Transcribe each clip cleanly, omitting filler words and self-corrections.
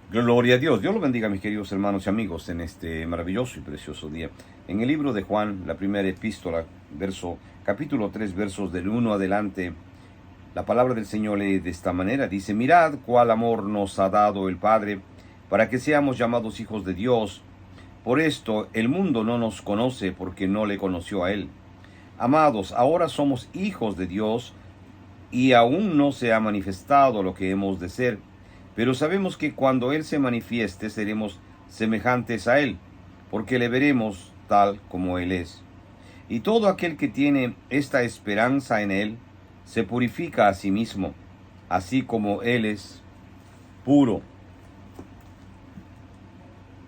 Gloria a Dios. Dios lo bendiga, mis queridos hermanos y amigos, en este maravilloso y precioso día. En el libro de Juan, la primera epístola, capítulo 3, versos del 1 adelante, la palabra del Señor lee de esta manera. Dice: mirad cuál amor nos ha dado el Padre, para que seamos llamados hijos de Dios. Por esto el mundo no nos conoce, porque no le conoció a Él. Amados, ahora somos hijos de Dios, y aún no se ha manifestado lo que hemos de ser. Pero sabemos que cuando Él se manifieste seremos semejantes a Él, porque le veremos tal como Él es. Y todo aquel que tiene esta esperanza en Él se purifica a sí mismo, así como Él es puro.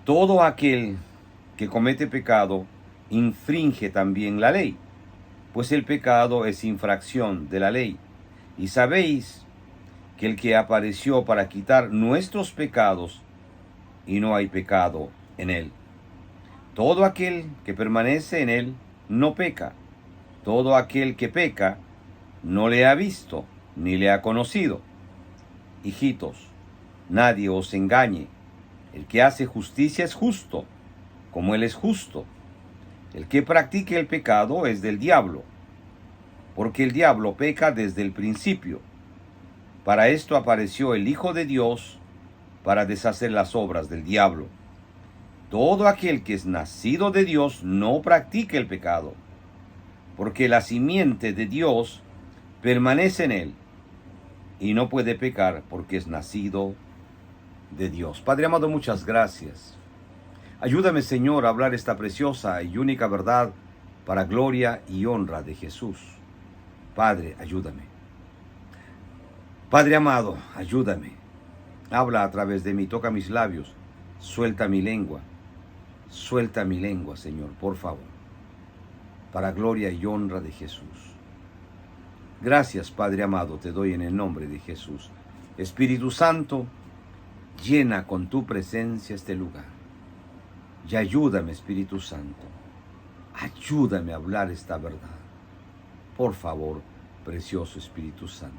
Todo aquel que comete pecado infringe también la ley, pues el pecado es infracción de la ley. Y sabéis que el que apareció para quitar nuestros pecados, y no hay pecado en él. Todo aquel que permanece en él no peca. Todo aquel que peca no le ha visto ni le ha conocido. Hijitos, nadie os engañe. El que hace justicia es justo, como él es justo. El que practique el pecado es del diablo, porque el diablo peca desde el principio. Para esto apareció el Hijo de Dios, para deshacer las obras del diablo. Todo aquel que es nacido de Dios no practica el pecado, porque la simiente de Dios permanece en él, y no puede pecar porque es nacido de Dios. Padre amado, muchas gracias. Ayúdame, Señor, a hablar esta preciosa y única verdad para gloria y honra de Jesús. Padre, ayúdame. Padre amado, ayúdame. Habla a través de mí, toca mis labios, suelta mi lengua, Señor, por favor, para gloria y honra de Jesús. Gracias, Padre amado, te doy en el nombre de Jesús. Espíritu Santo, llena con tu presencia este lugar. Y ayúdame, Espíritu Santo, ayúdame a hablar esta verdad. Por favor, precioso Espíritu Santo.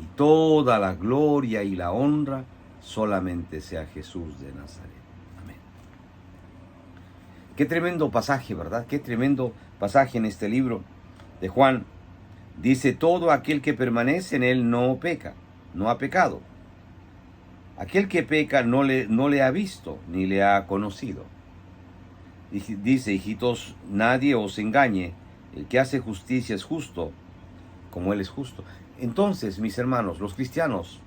Y toda la gloria y la honra solamente sea Jesús de Nazaret. Amén. Qué tremendo pasaje, ¿verdad? Qué tremendo pasaje en este libro de Juan. Dice: todo aquel que permanece en él no peca, no ha pecado. Aquel que peca no le ha visto ni le ha conocido. Dice: hijitos, nadie os engañe. El que hace justicia es justo, como él es justo. Entonces, mis hermanos, los cristianos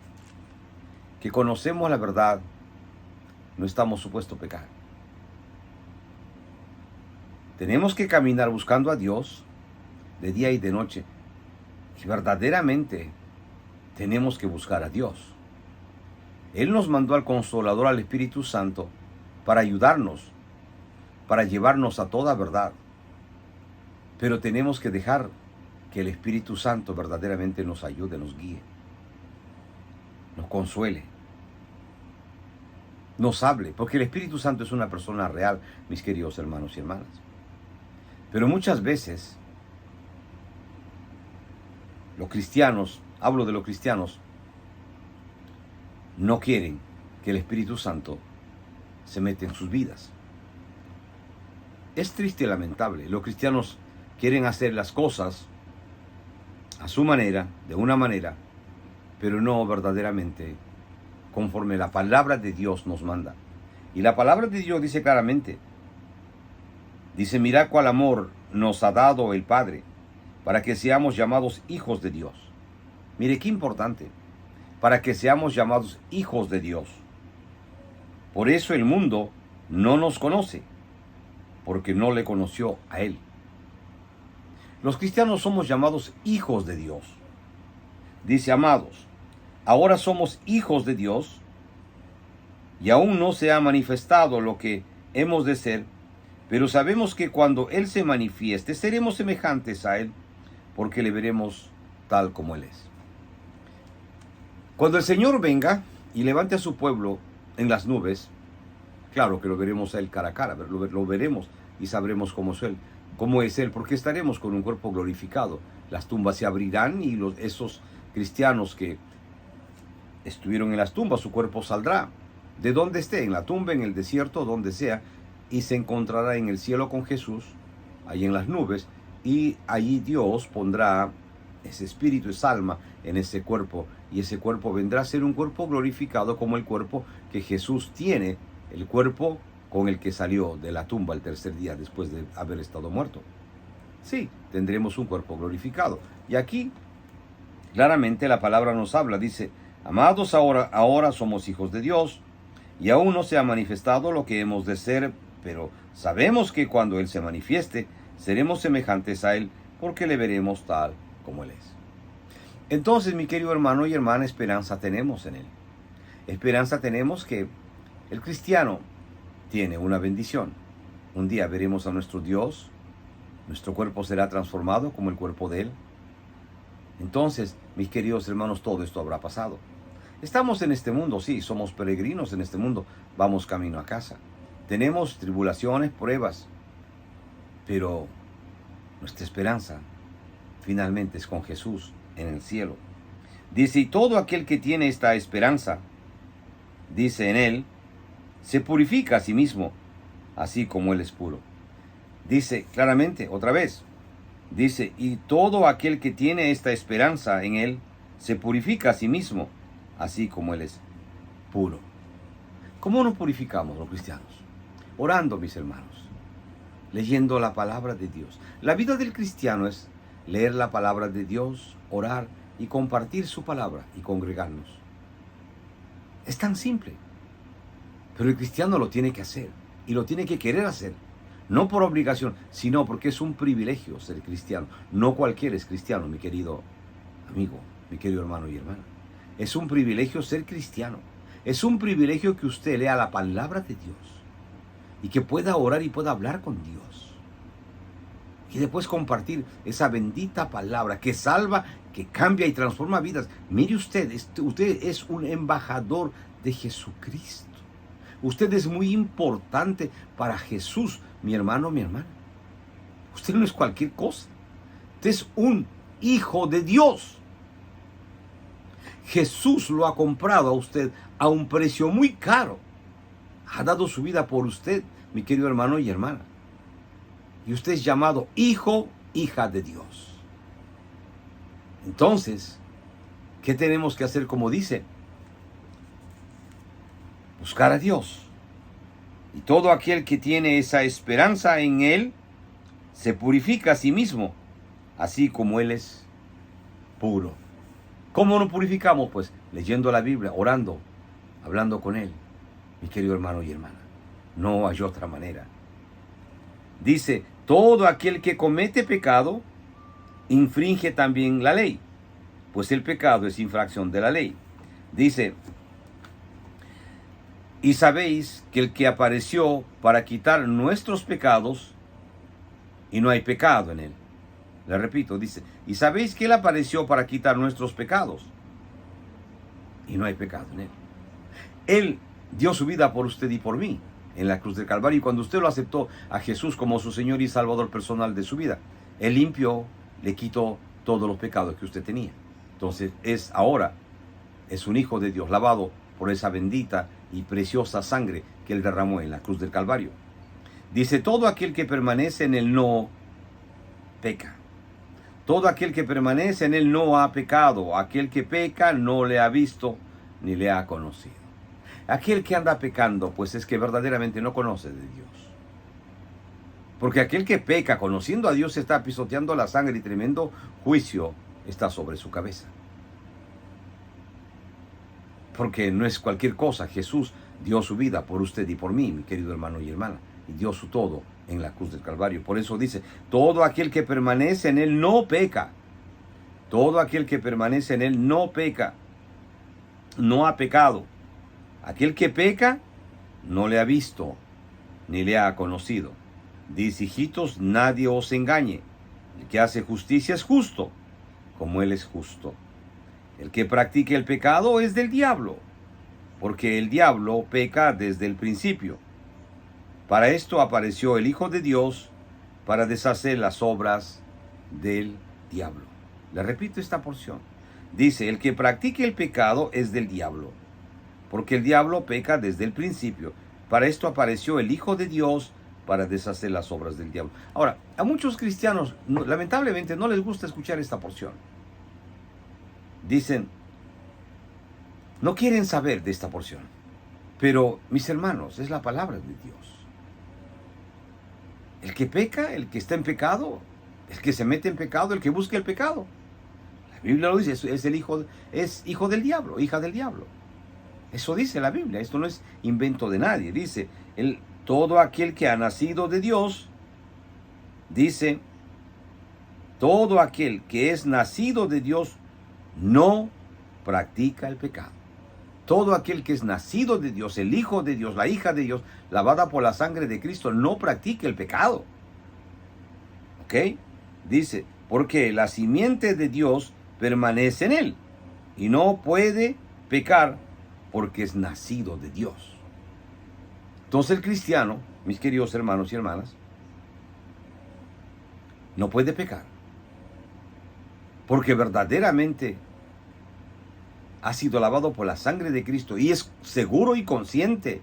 que conocemos la verdad, no estamos supuestos a pecar. Tenemos que caminar buscando a Dios de día y de noche. Y verdaderamente tenemos que buscar a Dios. Él nos mandó al Consolador, al Espíritu Santo, para ayudarnos, para llevarnos a toda verdad. Pero tenemos que dejar que el Espíritu Santo verdaderamente nos ayude, nos guíe, nos consuele, nos hable, porque el Espíritu Santo es una persona real, mis queridos hermanos y hermanas. Pero muchas veces los cristianos, hablo de los cristianos, no quieren que el Espíritu Santo se meta en sus vidas. Es triste y lamentable. Los cristianos quieren hacer las cosas a su manera, de una manera, pero no verdaderamente conforme la palabra de Dios nos manda. Y la palabra de Dios dice claramente, dice: mirad cuál amor nos ha dado el Padre, para que seamos llamados hijos de Dios. Mire qué importante, para que seamos llamados hijos de Dios. Por eso el mundo no nos conoce, porque no le conoció a Él. Los cristianos somos llamados hijos de Dios. Dice: amados, ahora somos hijos de Dios, y aún no se ha manifestado lo que hemos de ser, pero sabemos que cuando Él se manifieste, seremos semejantes a Él, porque le veremos tal como Él es. Cuando el Señor venga y levante a su pueblo en las nubes, claro que lo veremos a Él cara a cara, lo veremos y sabremos cómo es Él, porque estaremos con un cuerpo glorificado. Las tumbas se abrirán y esos cristianos que estuvieron en las tumbas, su cuerpo saldrá. De donde esté, en la tumba, en el desierto, donde sea, y se encontrará en el cielo con Jesús, ahí en las nubes, y allí Dios pondrá ese espíritu, esa alma en ese cuerpo, y ese cuerpo vendrá a ser un cuerpo glorificado como el cuerpo que Jesús tiene, el cuerpo con el que salió de la tumba el tercer día después de haber estado muerto. Sí, tendremos un cuerpo glorificado. Y aquí claramente la palabra nos habla, dice: amados, ahora somos hijos de Dios, y aún no se ha manifestado lo que hemos de ser, pero sabemos que cuando Él se manifieste, seremos semejantes a Él, porque le veremos tal como Él es. Entonces, mi querido hermano y hermana, esperanza tenemos en Él. Esperanza tenemos que el cristiano tiene una bendición. Un día veremos a nuestro Dios, nuestro cuerpo será transformado como el cuerpo de Él. Entonces, mis queridos hermanos, todo esto habrá pasado. Estamos en este mundo, sí, somos peregrinos en este mundo, vamos camino a casa. Tenemos tribulaciones, pruebas, pero nuestra esperanza finalmente es con Jesús en el cielo. Dice: y todo aquel que tiene esta esperanza, dice, en Él, se purifica a sí mismo, así como Él es puro. Dice claramente, otra vez, dice: y todo aquel que tiene esta esperanza en Él, se purifica a sí mismo, así como Él es puro. ¿Cómo nos purificamos los cristianos? Orando, mis hermanos, leyendo la palabra de Dios. La vida del cristiano es leer la palabra de Dios, orar y compartir su palabra y congregarnos. Es tan simple, pero el cristiano lo tiene que hacer y lo tiene que querer hacer. No por obligación, sino porque es un privilegio ser cristiano. No cualquiera es cristiano, mi querido amigo, mi querido hermano y hermana. Es un privilegio ser cristiano. Es un privilegio que usted lea la palabra de Dios y que pueda orar y pueda hablar con Dios. Y después compartir esa bendita palabra que salva, que cambia y transforma vidas. Mire usted, usted es un embajador de Jesucristo. Usted es muy importante para Jesús, mi hermano, mi hermana. Usted no es cualquier cosa. Usted es un hijo de Dios. Jesús lo ha comprado a usted a un precio muy caro. Ha dado su vida por usted, mi querido hermano y hermana. Y usted es llamado hijo, hija de Dios. Entonces, ¿qué tenemos que hacer? Como dice, buscar a Dios. Y todo aquel que tiene esa esperanza en Él, se purifica a sí mismo, así como Él es puro. ¿Cómo nos purificamos? Pues leyendo la Biblia, orando, hablando con Él, mi querido hermano y hermana. No hay otra manera. Dice: todo aquel que comete pecado, infringe también la ley, pues el pecado es infracción de la ley. Dice: y sabéis que el que apareció para quitar nuestros pecados, y no hay pecado en Él. Le repito, dice: y sabéis que Él apareció para quitar nuestros pecados, y no hay pecado en Él. Él dio su vida por usted y por mí en la cruz del Calvario, y cuando usted lo aceptó a Jesús como su Señor y Salvador personal de su vida, Él limpió, le quitó todos los pecados que usted tenía. Entonces ahora es un hijo de Dios, lavado por esa bendita y preciosa sangre que Él derramó en la cruz del Calvario. Dice: todo aquel que permanece en Él no peca. Todo aquel que permanece en Él no ha pecado. Aquel que peca no le ha visto ni le ha conocido. Aquel que anda pecando, pues es que verdaderamente no conoce de Dios. Porque aquel que peca conociendo a Dios está pisoteando la sangre, y tremendo juicio está sobre su cabeza. Porque no es cualquier cosa. Jesús dio su vida por usted y por mí, mi querido hermano y hermana, y dio su todo en la cruz del Calvario. Por eso dice: todo aquel que permanece en Él no peca. Todo aquel que permanece en Él no peca. No ha pecado. Aquel que peca no le ha visto ni le ha conocido. Dice: hijitos, nadie os engañe. El que hace justicia es justo, como Él es justo. El que practique el pecado es del diablo, porque el diablo peca desde el principio. Para esto apareció el Hijo de Dios, para deshacer las obras del diablo. Le repito esta porción. Dice, el que practique el pecado es del diablo, porque el diablo peca desde el principio. Para esto apareció el Hijo de Dios, para deshacer las obras del diablo. Ahora, a muchos cristianos, lamentablemente, no les gusta escuchar esta porción. Dicen, no quieren saber de esta porción. Pero, mis hermanos, es la palabra de Dios. El que peca, el que está en pecado, el que se mete en pecado, el que busca el pecado. La Biblia lo dice, es hijo del diablo, hija del diablo. Eso dice la Biblia, esto no es invento de nadie. Dice, todo aquel que ha nacido de Dios, dice, todo aquel que es nacido de Dios no practica el pecado. Todo aquel que es nacido de Dios, el Hijo de Dios, la hija de Dios, lavada por la sangre de Cristo, no practica el pecado. ¿Ok? Dice, porque la simiente de Dios permanece en él y no puede pecar porque es nacido de Dios. Entonces el cristiano, mis queridos hermanos y hermanas, no puede pecar porque verdaderamente ha sido lavado por la sangre de Cristo y es seguro y consciente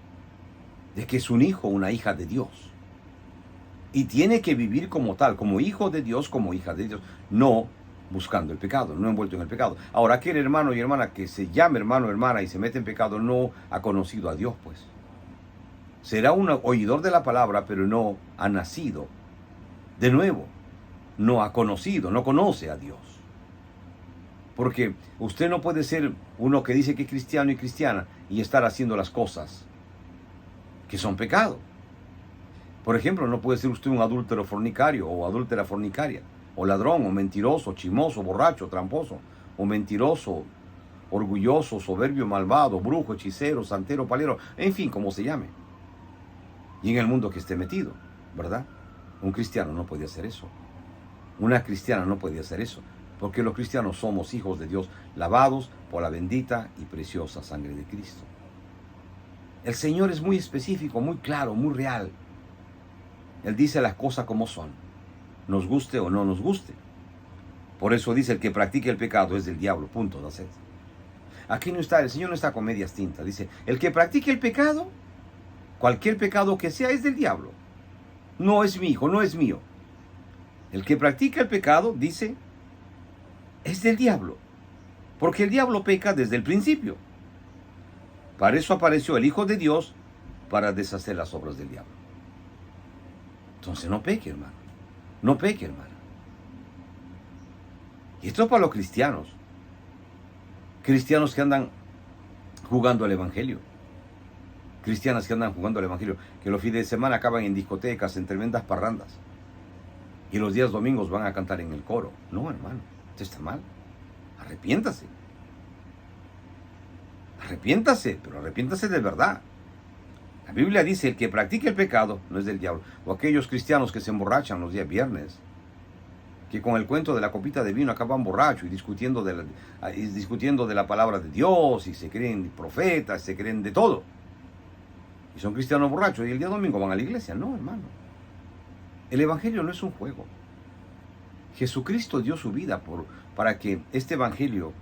de que es un hijo, una hija de Dios. Y tiene que vivir como tal, como hijo de Dios, como hija de Dios, no buscando el pecado, no envuelto en el pecado. Ahora, aquel hermano y hermana que se llame hermano o hermana y se mete en pecado no ha conocido a Dios, pues. Será un oidor de la palabra, pero no ha nacido de nuevo. No ha conocido, no conoce a Dios. Porque usted no puede ser uno que dice que es cristiano y cristiana y estar haciendo las cosas que son pecado. Por ejemplo, no puede ser usted un adúltero fornicario o adúltera fornicaria, o ladrón, o mentiroso, chismoso, borracho, tramposo, o mentiroso, orgulloso, soberbio, malvado, brujo, hechicero, santero, palero, en fin, como se llame. Y en el mundo que esté metido, ¿verdad? Un cristiano no puede hacer eso. Una cristiana no puede hacer eso. Porque los cristianos somos hijos de Dios, lavados por la bendita y preciosa sangre de Cristo. El Señor es muy específico, muy claro, muy real. Él dice las cosas como son, nos guste o no nos guste. Por eso dice, el que practique el pecado es del diablo, punto, no sé. Aquí no está, el Señor no está con medias tintas. Dice, el que practique el pecado, cualquier pecado que sea, es del diablo. No es mi hijo, no es mío. El que practica el pecado, dice, es del diablo, porque el diablo peca desde el principio. Para eso apareció el Hijo de Dios, para deshacer las obras del diablo. Entonces no peque, hermano. No peque, hermano. Y esto es para los cristianos. Cristianos que andan jugando al evangelio. Cristianas que andan jugando al evangelio, que los fines de semana acaban en discotecas, en tremendas parrandas. Y los días domingos van a cantar en el coro. No, hermano. Esto está mal. Arrepiéntase. Arrepiéntase, pero arrepiéntase de verdad. La Biblia dice, el que practique el pecado no es del diablo. O aquellos cristianos que se emborrachan los días viernes, que con el cuento de la copita de vino acaban borrachos y discutiendo de la palabra de Dios, y se creen profetas, se creen de todo. Y son cristianos borrachos y el día domingo van a la iglesia. No, hermano. El evangelio no es un juego. Jesucristo dio su vida para que este evangelio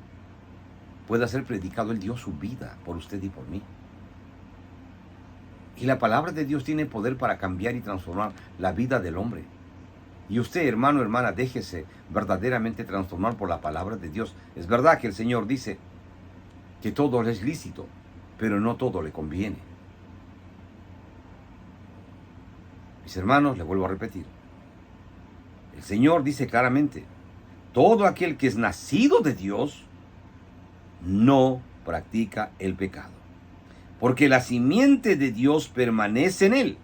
pueda ser predicado. Él dio su vida por usted y por mí. Y la palabra de Dios tiene poder para cambiar y transformar la vida del hombre. Y usted, hermano, hermana, déjese verdaderamente transformar por la palabra de Dios. Es verdad que el Señor dice que todo es lícito, pero no todo le conviene. Mis hermanos, les vuelvo a repetir. El Señor dice claramente, todo aquel que es nacido de Dios no practica el pecado. Porque la simiente de Dios permanece en él.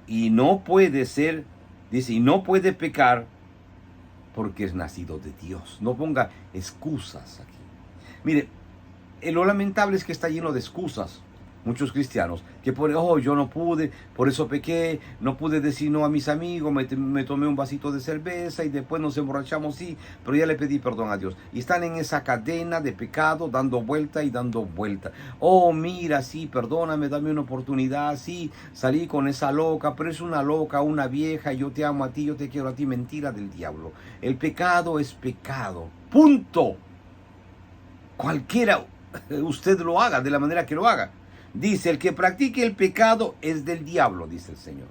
Y no puede ser, dice, y no puede pecar porque es nacido de Dios. No ponga excusas aquí. Mire, lo lamentable es que está lleno de excusas. Muchos cristianos que yo no pude, por eso pequé, no pude decir no a mis amigos, me tomé un vasito de cerveza y después nos emborrachamos, sí, pero ya le pedí perdón a Dios. Y están en esa cadena de pecado dando vuelta y dando vuelta. Oh, mira, sí, perdóname, dame una oportunidad, sí, salí con esa loca, pero es una loca, una vieja, yo te amo a ti, yo te quiero a ti, mentira del diablo. El pecado es pecado, punto. cualquiera usted lo haga, de la manera que lo haga. Dice, el que practique el pecado es del diablo, dice el Señor.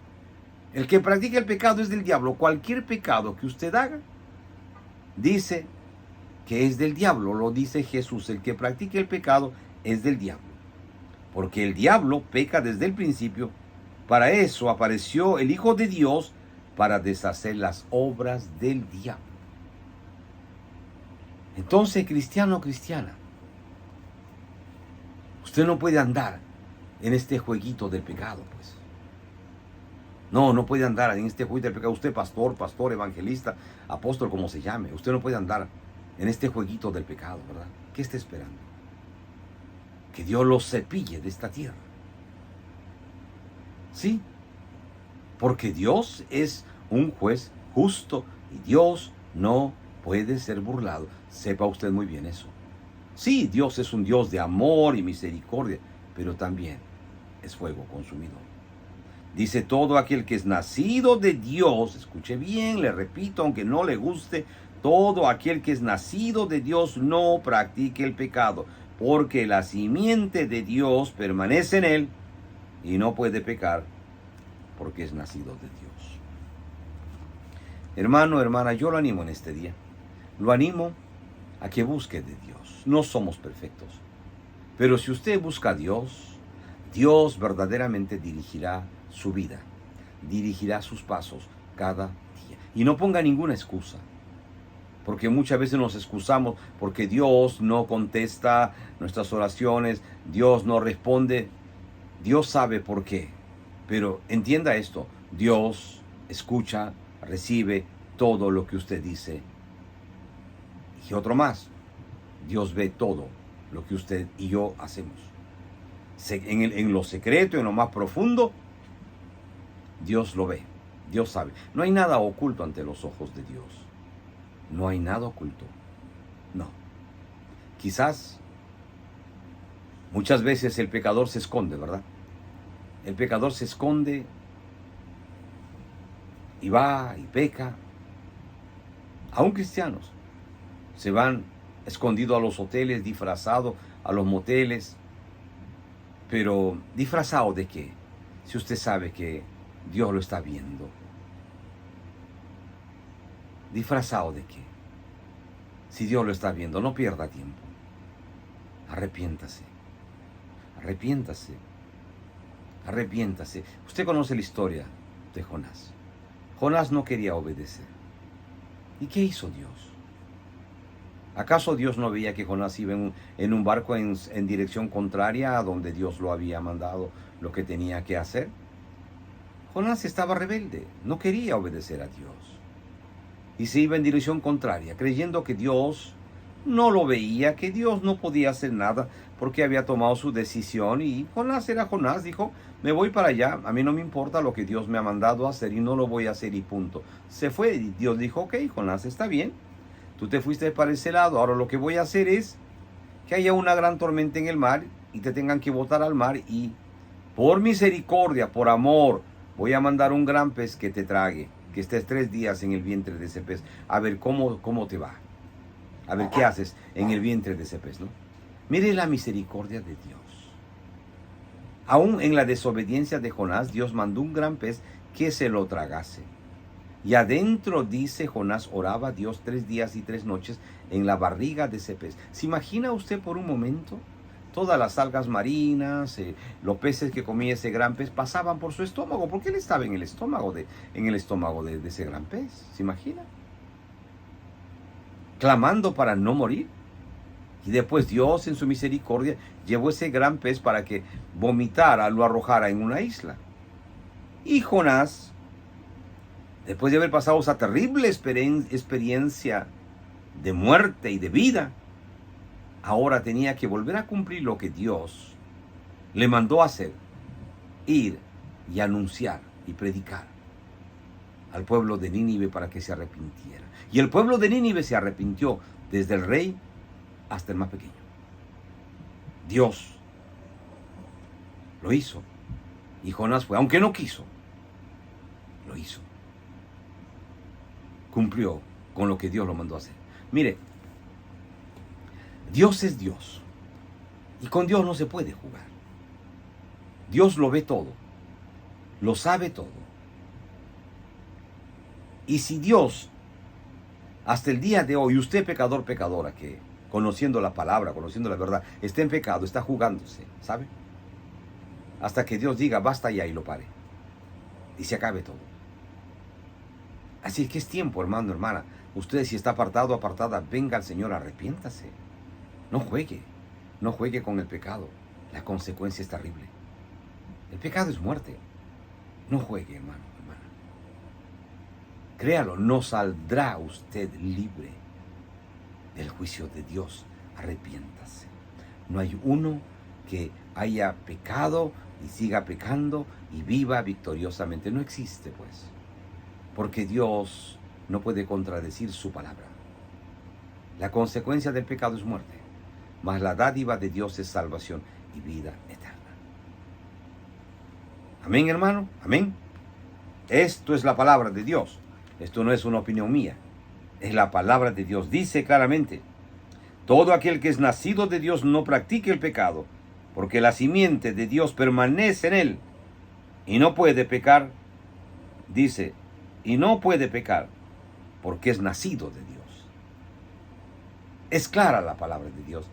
El que practique el pecado es del diablo. Cualquier pecado que usted haga, dice que es del diablo, lo dice Jesús. El que practique el pecado es del diablo. Porque el diablo peca desde el principio. Para eso apareció el Hijo de Dios, para deshacer las obras del diablo. Entonces, cristiano o cristiana, usted no puede andar en este jueguito del pecado, pues. No puede andar en este jueguito del pecado. Usted pastor, evangelista, apóstol, como se llame. Usted no puede andar en este jueguito del pecado, ¿verdad? ¿Qué está esperando? Que Dios lo cepille de esta tierra. Sí, porque Dios es un juez justo y Dios no puede ser burlado. Sepa usted muy bien eso. Sí, Dios es un Dios de amor y misericordia, pero también es fuego consumidor. Dice, todo aquel que es nacido de Dios, escuche bien, le repito, aunque no le guste, todo aquel que es nacido de Dios no practique el pecado, porque la simiente de Dios permanece en él y no puede pecar porque es nacido de Dios. Hermano, hermana, yo lo animo en este día. Lo animo a que busque de Dios. No somos perfectos, pero si usted busca a Dios, Dios verdaderamente dirigirá su vida, dirigirá sus pasos cada día. Y no ponga ninguna excusa, porque muchas veces nos excusamos porque Dios no contesta nuestras oraciones, Dios no responde. Dios sabe por qué, pero entienda esto, Dios escucha, recibe todo lo que usted dice. Y otro más, Dios ve todo lo que usted y yo hacemos. En lo secreto, en lo más profundo, Dios lo ve, Dios sabe. No hay nada oculto ante los ojos de Dios. No hay nada oculto. No. Quizás muchas veces el pecador se esconde, ¿verdad? El pecador se esconde y va y peca. Aún cristianos se van escondidos a los hoteles, disfrazados a los moteles. Pero ¿disfrazado de qué? Si usted sabe que Dios lo está viendo. ¿Disfrazado de qué? Si Dios lo está viendo, no pierda tiempo. Arrepiéntase. Arrepiéntase. Arrepiéntase. Usted conoce la historia de Jonás. Jonás no quería obedecer. ¿Y qué hizo Dios? ¿Acaso Dios no veía que Jonás iba en un barco en dirección contraria a donde Dios lo había mandado lo que tenía que hacer? Jonás estaba rebelde, no quería obedecer a Dios. Y se iba en dirección contraria, creyendo que Dios no lo veía, que Dios no podía hacer nada porque había tomado su decisión. Y Jonás era Jonás, dijo, me voy para allá, a mí no me importa lo que Dios me ha mandado a hacer y no lo voy a hacer y punto. Se fue y Dios dijo, ok, Jonás, está bien. Tú te fuiste para ese lado, ahora lo que voy a hacer es que haya una gran tormenta en el mar y te tengan que botar al mar y por misericordia, por amor, voy a mandar un gran pez que te trague, que estés 3 días en el vientre de ese pez, a ver cómo te va, a ver qué haces en el vientre de ese pez, ¿no? Mire la misericordia de Dios. Aún en la desobediencia de Jonás, Dios mandó un gran pez que se lo tragase. Y adentro, dice, Jonás oraba a Dios 3 días y 3 noches en la barriga de ese pez. ¿Se imagina usted por un momento? Todas las algas marinas, los peces que comía ese gran pez pasaban por su estómago, porque él estaba en el estómago de ese gran pez. ¿Se imagina? Clamando para no morir. Y después Dios en su misericordia llevó ese gran pez para que vomitara, lo arrojara en una isla. Y Jonás, después de haber pasado esa terrible experiencia de muerte y de vida, ahora tenía que volver a cumplir lo que Dios le mandó hacer, ir y anunciar y predicar al pueblo de Nínive para que se arrepintiera. Y el pueblo de Nínive se arrepintió desde el rey hasta el más pequeño. Dios lo hizo. Y Jonás fue, aunque no quiso, lo hizo. Cumplió con lo que Dios lo mandó a hacer. Mire, Dios es Dios. Y con Dios no se puede jugar. Dios lo ve todo. Lo sabe todo. Y si Dios, hasta el día de hoy, usted pecador, pecadora, que conociendo la palabra, conociendo la verdad, está en pecado, está jugándose, ¿sabe? Hasta que Dios diga, basta ya, y lo pare. Y se acabe todo. Así que es tiempo, hermano, hermana. Usted, si está apartado, apartada, venga al Señor, arrepiéntase. No juegue. No juegue con el pecado. La consecuencia es terrible. El pecado es muerte. No juegue, hermano, hermana. Créalo, no saldrá usted libre del juicio de Dios. Arrepiéntase. No hay uno que haya pecado y siga pecando y viva victoriosamente. No existe, pues. Porque Dios no puede contradecir su palabra. La consecuencia del pecado es muerte, mas la dádiva de Dios es salvación y vida eterna. Amén, hermano, amén. Esto es la palabra de Dios. Esto no es una opinión mía. Es la palabra de Dios. Dice claramente, todo aquel que es nacido de Dios no practique el pecado, porque la simiente de Dios permanece en él y no puede pecar. Dice, y no puede pecar porque es nacido de Dios. Es clara la palabra de Dios.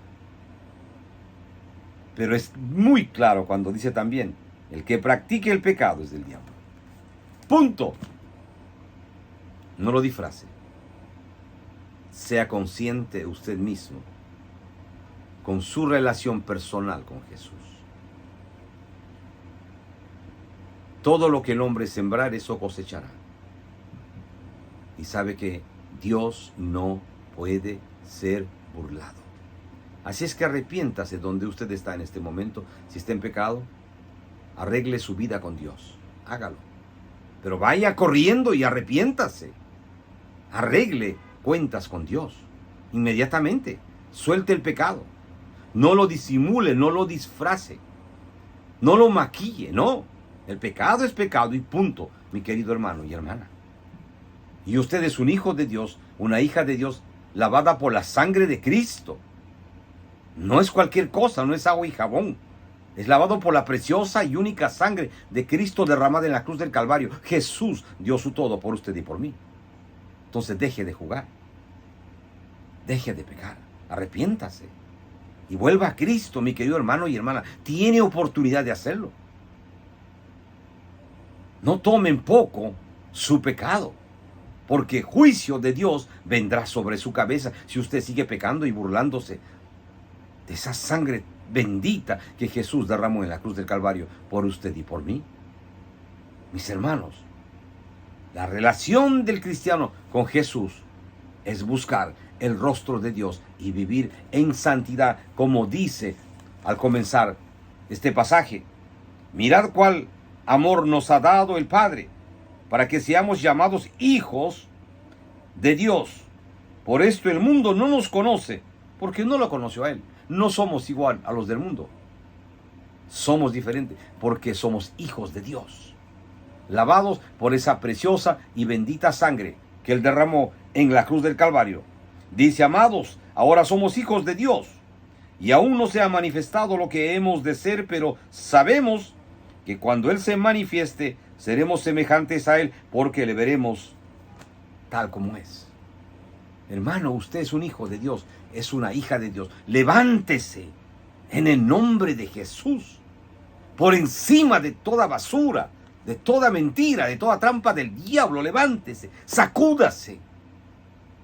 Pero es muy claro cuando dice también, el que practique el pecado es del diablo. Punto. No lo disfrace. Sea consciente usted mismo con su relación personal con Jesús. Todo lo que el hombre sembrar, eso cosechará. Y sabe que Dios no puede ser burlado. Así es que arrepiéntase donde usted está en este momento. Si está en pecado, arregle su vida con Dios. Hágalo. Pero vaya corriendo y arrepiéntase. Arregle cuentas con Dios. Inmediatamente. Suelte el pecado. No lo disimule, no lo disfrace. No lo maquille, no. El pecado es pecado y punto, mi querido hermano y hermana. Y usted es un hijo de Dios, una hija de Dios, lavada por la sangre de Cristo. No es cualquier cosa, no es agua y jabón. Es lavado por la preciosa y única sangre de Cristo derramada en la cruz del Calvario. Jesús dio su todo por usted y por mí. Entonces deje de jugar. Deje de pecar. Arrepiéntase. Y vuelva a Cristo, mi querido hermano y hermana. Tiene oportunidad de hacerlo. No tomen poco su pecado, porque juicio de Dios vendrá sobre su cabeza si usted sigue pecando y burlándose de esa sangre bendita que Jesús derramó en la cruz del Calvario por usted y por mí. Mis hermanos, la relación del cristiano con Jesús es buscar el rostro de Dios y vivir en santidad, como dice al comenzar este pasaje. Mirad cuál amor nos ha dado el Padre, para que seamos llamados hijos de Dios. Por esto el mundo no nos conoce, porque no lo conoció a Él. No somos igual a los del mundo. Somos diferentes, porque somos hijos de Dios, lavados por esa preciosa y bendita sangre que Él derramó en la cruz del Calvario. Dice, amados, ahora somos hijos de Dios, y aún no se ha manifestado lo que hemos de ser, pero sabemos que cuando Él se manifieste, seremos semejantes a Él, porque le veremos tal como es. Hermano, usted es un hijo de Dios, es una hija de Dios. Levántese en el nombre de Jesús, por encima de toda basura, de toda mentira, de toda trampa del diablo. Levántese, sacúdase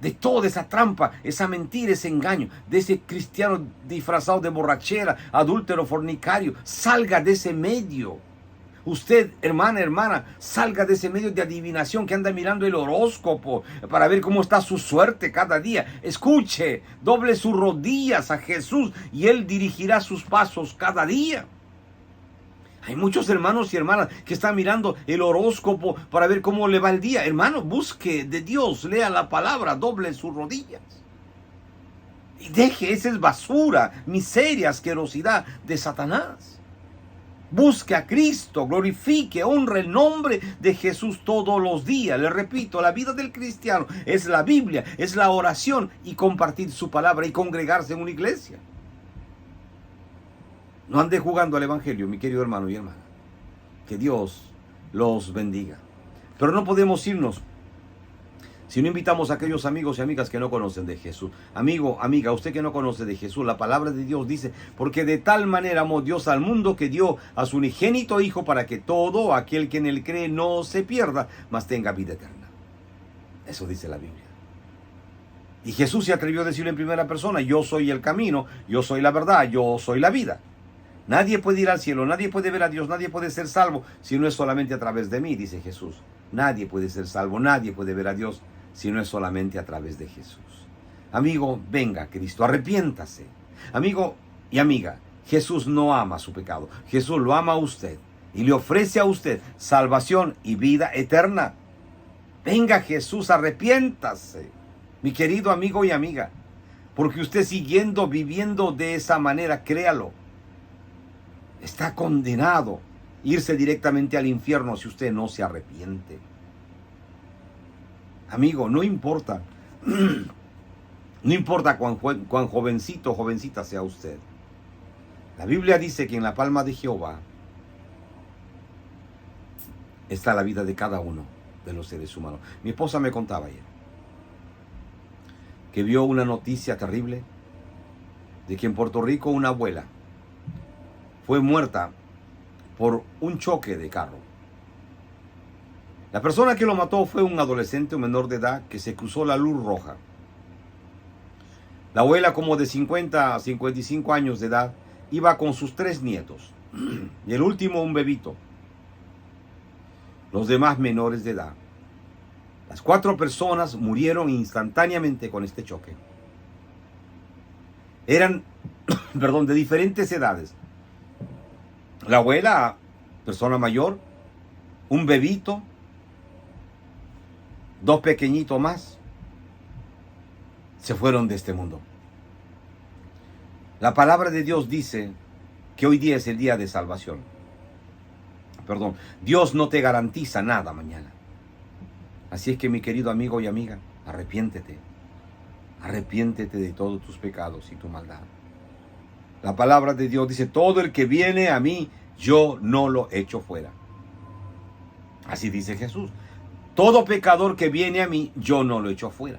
de toda esa trampa, esa mentira, ese engaño, de ese cristiano disfrazado de borrachera, adúltero, fornicario. Salga de ese medio. Usted, hermana, salga de ese medio de adivinación que anda mirando el horóscopo para ver cómo está su suerte cada día. Escuche, doble sus rodillas a Jesús y Él dirigirá sus pasos cada día. Hay muchos hermanos y hermanas que están mirando el horóscopo para ver cómo le va el día. Hermano, busque de Dios, lea la palabra, doble sus rodillas. Y deje, esa es basura, miseria, asquerosidad de Satanás. Busque a Cristo, glorifique, honre el nombre de Jesús todos los días. Le repito, la vida del cristiano es la Biblia, es la oración y compartir su palabra y congregarse en una iglesia. No ande jugando al evangelio, mi querido hermano y hermana. Que Dios los bendiga. Pero no podemos irnos si no invitamos a aquellos amigos y amigas que no conocen de Jesús. Amigo, amiga, usted que no conoce de Jesús, la palabra de Dios dice, porque de tal manera amó Dios al mundo que dio a su unigénito Hijo para que todo aquel que en él cree no se pierda, mas tenga vida eterna. Eso dice la Biblia. Y Jesús se atrevió a decirlo en primera persona, yo soy el camino, yo soy la verdad, yo soy la vida. Nadie puede ir al cielo, nadie puede ver a Dios, nadie puede ser salvo si no es solamente a través de mí, dice Jesús. Nadie puede ser salvo, nadie puede ver a Dios si no es solamente a través de Jesús. Amigo, venga a Cristo, arrepiéntase. Amigo y amiga, Jesús no ama su pecado. Jesús lo ama a usted y le ofrece a usted salvación y vida eterna. Venga Jesús, arrepiéntase, mi querido amigo y amiga, porque usted siguiendo, viviendo de esa manera, créalo, está condenado a irse directamente al infierno si usted no se arrepiente. Amigo, no importa, no importa cuán jovencito o jovencita sea usted. La Biblia dice que en la palma de Jehová está la vida de cada uno de los seres humanos. Mi esposa me contaba ayer que vio una noticia terrible de que en Puerto Rico una abuela fue muerta por un choque de carro. La persona que lo mató fue un adolescente, un menor de edad, que se cruzó la luz roja. La abuela, como de 50 a 55 años de edad, iba con sus 3 nietos. Y el último, un bebito. Los demás menores de edad. Las 4 personas murieron instantáneamente con este choque. Eran, de diferentes edades. La abuela, persona mayor, un bebito, 2 pequeñitos más, se fueron de este mundo. La palabra de Dios dice que hoy día es el día de salvación. Dios no te garantiza nada mañana. Así es que, mi querido amigo y amiga, arrepiéntete. Arrepiéntete de todos tus pecados y tu maldad. La palabra de Dios dice, todo el que viene a mí, yo no lo echo fuera. Así dice Jesús. Todo pecador que viene a mí, yo no lo echo fuera.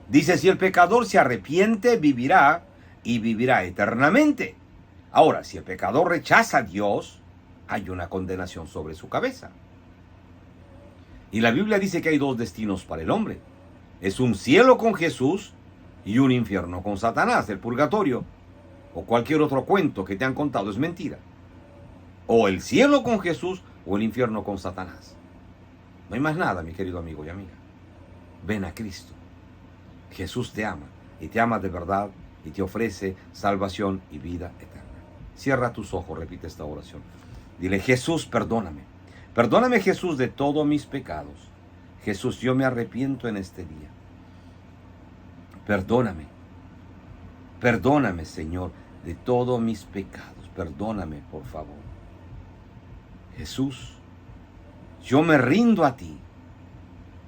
Dice, si el pecador se arrepiente, vivirá y vivirá eternamente. Ahora, si el pecador rechaza a Dios, hay una condenación sobre su cabeza. Y la Biblia dice que hay 2 destinos para el hombre. Es un cielo con Jesús y un infierno con Satanás. El purgatorio o cualquier otro cuento que te han contado es mentira. O el cielo con Jesús o el infierno con Satanás. No hay más nada, mi querido amigo y amiga. Ven a Cristo. Jesús te ama y te ama de verdad y te ofrece salvación y vida eterna. Cierra tus ojos, repite esta oración. Dile, Jesús, perdóname. Perdóname, Jesús, de todos mis pecados. Jesús, yo me arrepiento en este día. Perdóname. Perdóname, Señor, de todos mis pecados. Perdóname, por favor. Jesús, yo me rindo a ti.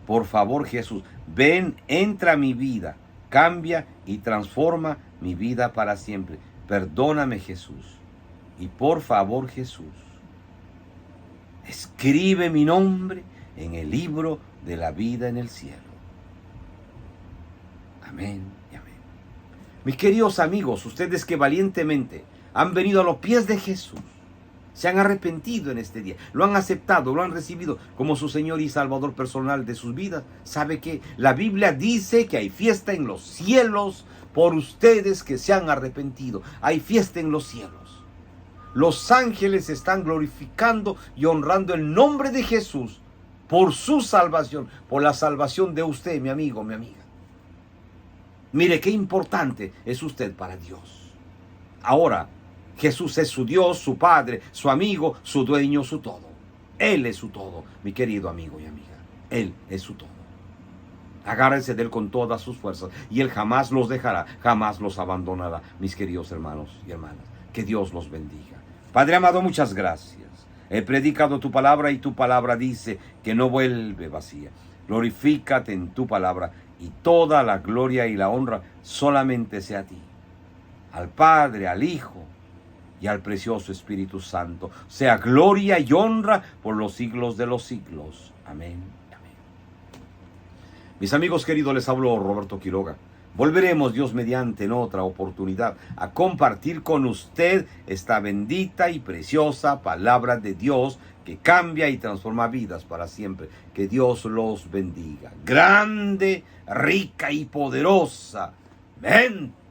Por favor, Jesús, ven, entra a mi vida, cambia y transforma mi vida para siempre. Perdóname, Jesús. Y por favor, Jesús, escribe mi nombre en el libro de la vida en el cielo. Amén y amén. Mis queridos amigos, ustedes que valientemente han venido a los pies de Jesús, se han arrepentido en este día, lo han aceptado, lo han recibido como su Señor y Salvador personal de sus vidas. ¿Sabe qué? La Biblia dice que hay fiesta en los cielos por ustedes que se han arrepentido. Hay fiesta en los cielos. Los ángeles están glorificando y honrando el nombre de Jesús por su salvación, por la salvación de usted, mi amigo, mi amiga. Mire qué importante es usted para Dios. Ahora, Jesús es su Dios, su Padre, su amigo, su dueño, su todo. Él es su todo, mi querido amigo y amiga. Él es su todo. Agárrense de Él con todas sus fuerzas y Él jamás los dejará, jamás los abandonará, mis queridos hermanos y hermanas. Que Dios los bendiga. Padre amado, muchas gracias. He predicado tu palabra y tu palabra dice que no vuelve vacía. Glorifícate en tu palabra y toda la gloria y la honra solamente sea a ti, al Padre, al Hijo y al precioso Espíritu Santo. Sea gloria y honra por los siglos de los siglos. Amén. Amén. Mis amigos queridos, les habló Roberto Quiroga. Volveremos, Dios mediante, en otra oportunidad a compartir con usted esta bendita y preciosa palabra de Dios que cambia y transforma vidas para siempre. Que Dios los bendiga. Grande, rica y poderosa mente